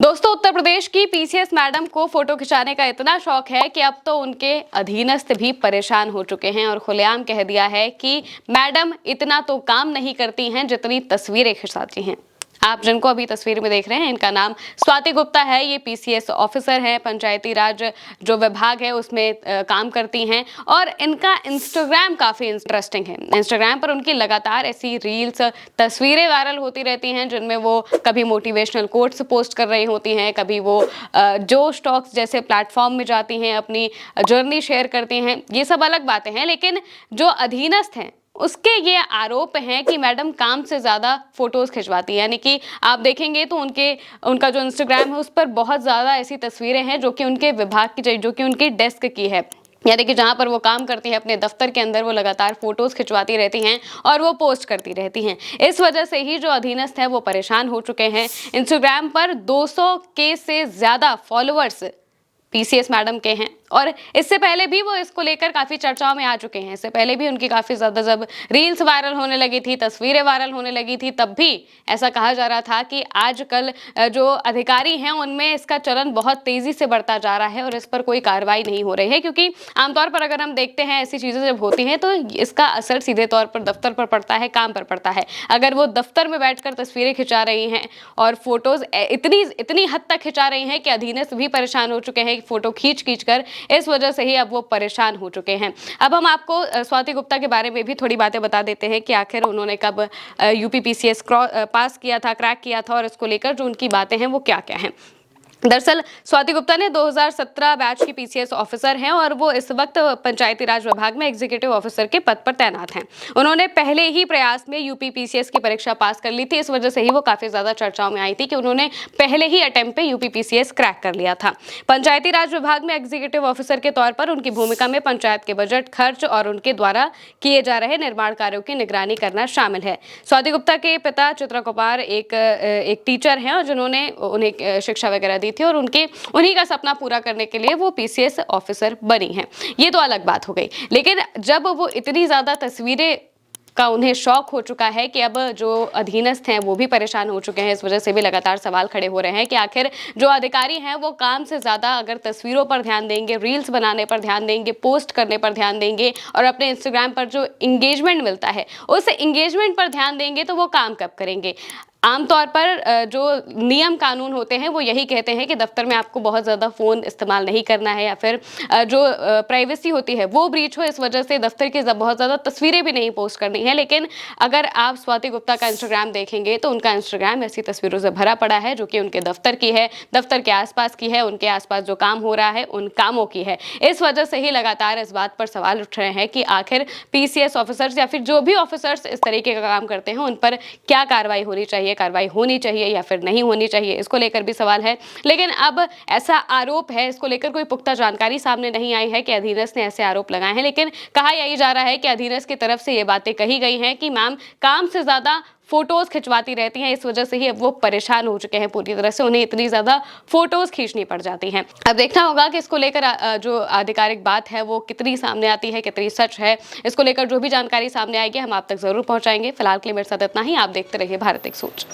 दोस्तों, उत्तर प्रदेश की PCS madam को फोटो खिंचाने का इतना शौक है कि अब तो उनके अधीनस्थ भी परेशान हो चुके हैं और खुलेआम कह दिया है कि मैडम इतना तो काम नहीं करती हैं जितनी तस्वीरें खिंचाती हैं। आप जिनको अभी तस्वीर में देख रहे हैं, इनका नाम स्वाति गुप्ता है। ये पीसीएस ऑफिसर हैं, पंचायती राज जो विभाग है उसमें काम करती हैं और इनका इंस्टाग्राम काफ़ी इंटरेस्टिंग है। इंस्टाग्राम पर उनकी लगातार ऐसी रील्स, तस्वीरें वायरल होती रहती हैं जिनमें वो कभी मोटिवेशनल कोट्स पोस्ट कर रही होती हैं, कभी वो जोश टॉक्स जैसे प्लेटफॉर्म में जाती हैं, अपनी जर्नी शेयर करती हैं। ये सब अलग बातें हैं, लेकिन जो अधीनस्थ हैं उसके ये आरोप हैं कि मैडम काम से ज़्यादा फोटोज़ खिंचवाती है। यानी कि आप देखेंगे तो उनका जो इंस्टाग्राम है उस पर बहुत ज़्यादा ऐसी तस्वीरें हैं जो कि उनके विभाग की, जो कि उनकी डेस्क की है, यानी कि जहाँ पर वो काम करती है अपने दफ्तर के अंदर, वो लगातार फोटोज़ खिंचवाती रहती हैं और वो पोस्ट करती रहती हैं। इस वजह से ही जो अधीनस्थ है वो परेशान हो चुके हैं। इंस्टाग्राम पर 200 के से ज़्यादा फॉलोअर्स पीसीएस मैडम के हैं और इससे पहले भी वो इसको लेकर काफ़ी चर्चाओं में आ चुके हैं। इससे पहले भी उनकी काफ़ी ज़्यादा जब रील्स वायरल होने लगी थी, तस्वीरें वायरल होने लगी थी, तब भी ऐसा कहा जा रहा था कि आजकल जो अधिकारी हैं उनमें इसका चलन बहुत तेज़ी से बढ़ता जा रहा है और इस पर कोई कार्रवाई नहीं हो रही है, क्योंकि आमतौर पर अगर हम देखते हैं ऐसी चीज़ें जब होती हैं तो इसका असर सीधे तौर पर दफ्तर पर पड़ता है, काम पर पड़ता है। अगर वो दफ्तर में बैठ कर तस्वीरें खिंचा रही हैं और फोटोज़ इतनी हद तक खिंचा रही हैं कि अधीनस्थ भी परेशान हो चुके हैं फोटो खींच कर, इस वजह से ही अब वो परेशान हो चुके हैं। अब हम आपको स्वाति गुप्ता के बारे में भी थोड़ी बातें बता देते हैं कि आखिर उन्होंने कब यूपीपीसीएस पास किया था, क्रैक किया था और इसको लेकर जो उनकी बातें हैं वो क्या क्या हैं। दरअसल स्वाति गुप्ता ने 2017 बैच की पीसीएस ऑफिसर हैं और वो इस वक्त पंचायती राज विभाग में एग्जीक्यूटिव ऑफिसर के पद पर तैनात हैं। उन्होंने पहले ही प्रयास में यूपी पीसीएस की परीक्षा पास कर ली थी। इस वजह से ही वो काफी ज्यादा चर्चाओं में आई थी कि उन्होंने पहले ही अटेम्प्ट पे यूपी पीसीएस क्रैक कर लिया था। पंचायती राज विभाग में एग्जीक्यूटिव ऑफिसर के तौर पर उनकी भूमिका में पंचायत के बजट, खर्च और उनके द्वारा किए जा रहे निर्माण कार्यों की निगरानी करना शामिल है। स्वाति गुप्ता के पिता चित्रा कुमार एक टीचर हैं और जिन्होंने उन्हें शिक्षा वगैरह थी और उन्हीं का सपना पूरा करने के लिए वो पीसीएस ऑफिसर बनी हैं। ये तो अलग बात हो गई, लेकिन जब वो इतनी ज्यादा तस्वीरें का उन्हें शौक हो चुका है कि अब जो अधीनस्थ हैं वो भी परेशान हो चुके हैं। इस वजह से भी लगातार सवाल खड़े हो रहे हैं कि आखिर जो अधिकारी हैं वो काम से ज़्यादा अगर तस्वीरों पर ध्यान देंगे, रील्स बनाने पर ध्यान देंगे, पोस्ट करने पर ध्यान देंगे और अपने इंस्टाग्राम पर जो इंगेजमेंट मिलता है उस इंगेजमेंट पर ध्यान देंगे तो वो काम कब करेंगे। आमतौर पर जो नियम कानून होते हैं वो यही कहते हैं कि दफ्तर में आपको बहुत ज़्यादा फ़ोन इस्तेमाल नहीं करना है या फिर जो प्राइवेसी होती है वो ब्रीच हो, इस वजह से दफ्तर की बहुत ज़्यादा तस्वीरें भी नहीं पोस्ट करनी है। लेकिन अगर आप स्वाति गुप्ता का इंस्टाग्राम देखेंगे तो उनका इंस्टाग्राम ऐसी तस्वीरों से भरा पड़ा है जो कि उनके दफ्तर की है, दफ्तर के आसपास की है, उनके आसपास जो काम हो रहा है उन कामों की है। इस वजह से ही लगातार इस बात पर सवाल उठ रहे हैं कि आखिर पीसीएस ऑफिसर्स या फिर जो भी ऑफिसर्स इस तरीके का काम करते हैं उन पर क्या कार्रवाई होनी चाहिए या फिर नहीं होनी चाहिए, इसको लेकर भी सवाल है। लेकिन अब ऐसा आरोप है, इसको लेकर कोई पुख्ता जानकारी सामने नहीं आई है कि अधीनस्थ ने ऐसे आरोप लगाए हैं, लेकिन कहा यही जा रहा है कि अधीनस्थ की तरफ से ये बातें कही गई हैं कि मैम काम से ज्यादा फोटोज खिंचवाती रहती हैं, इस वजह से ही अब वो परेशान हो चुके हैं पूरी तरह से, उन्हें इतनी ज्यादा फोटोज खींचनी पड़ जाती हैं। अब देखना होगा कि इसको लेकर जो आधिकारिक बात है वो कितनी सामने आती है, कितनी सच है। इसको लेकर जो भी जानकारी सामने आएगी हम आप तक जरूर पहुंचाएंगे। फिलहाल के लिए मेरे साथ इतना ही। आप देखते रहिए भारत एक सोच।